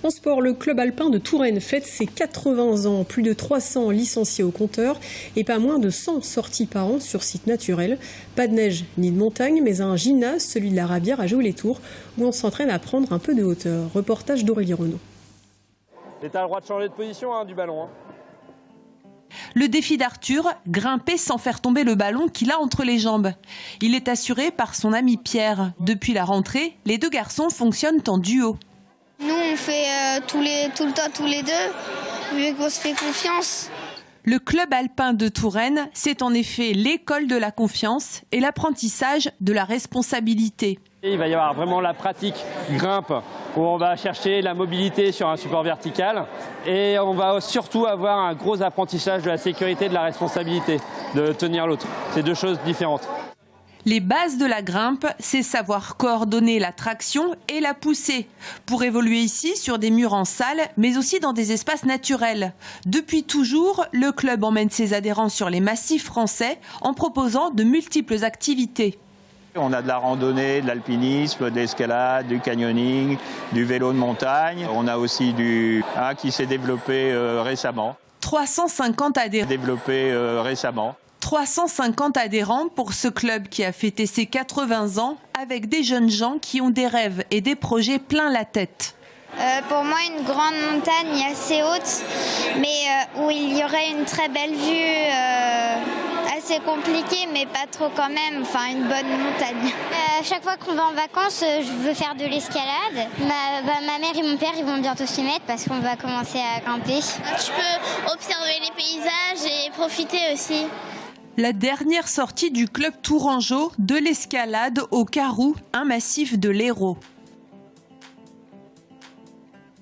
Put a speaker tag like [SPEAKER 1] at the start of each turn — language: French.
[SPEAKER 1] En sport, le club alpin de Touraine fête ses 80 ans, plus de 300 licenciés au compteur et pas moins de 100 sorties par an sur site naturel. Pas de neige ni de montagne, mais un gymnase, celui de la Rabière à Jouy-les-Tours, où on s'entraîne à prendre un peu de hauteur. Reportage d'Aurélie Renaud.
[SPEAKER 2] Et t'as le droit de changer de position du ballon.
[SPEAKER 3] Le défi d'Arthur, grimper sans faire tomber le ballon qu'il a entre les jambes. Il est assuré par son ami Pierre. Depuis la rentrée, les deux garçons fonctionnent en duo.
[SPEAKER 4] Nous, on fait tout le temps tous les deux, vu qu'on se fait confiance.
[SPEAKER 3] Le club alpin de Touraine, c'est en effet l'école de la confiance et l'apprentissage de la responsabilité.
[SPEAKER 2] Il va y avoir vraiment la pratique grimpe, où on va chercher la mobilité sur un support vertical. Et on va surtout avoir un gros apprentissage de la sécurité et de la responsabilité, de tenir l'autre. C'est deux choses différentes.
[SPEAKER 3] Les bases de la grimpe, c'est savoir coordonner la traction et la poussée. Pour évoluer ici sur des murs en salle, mais aussi dans des espaces naturels. Depuis toujours, le club emmène ses adhérents sur les massifs français en proposant de multiples activités.
[SPEAKER 5] On a de la randonnée, de l'alpinisme, de l'escalade, du canyoning, du vélo de montagne. On a aussi du qui s'est développé récemment.
[SPEAKER 3] 350 adhérents. 350 adhérents pour ce club qui a fêté ses 80 ans avec des jeunes gens qui ont des rêves et des projets plein la tête.
[SPEAKER 4] Pour moi, une grande montagne assez haute, mais où il y aurait une très belle vue, assez compliquée, mais pas trop quand même, enfin une bonne montagne.
[SPEAKER 6] Chaque fois qu'on va en vacances, je veux faire de l'escalade. Ma mère et mon père ils vont bientôt s'y mettre parce qu'on va commencer à grimper.
[SPEAKER 7] Tu peux observer les paysages et profiter aussi.
[SPEAKER 3] La dernière sortie du club tourangeau, de l'escalade au Carrou, un massif de l'Hérault.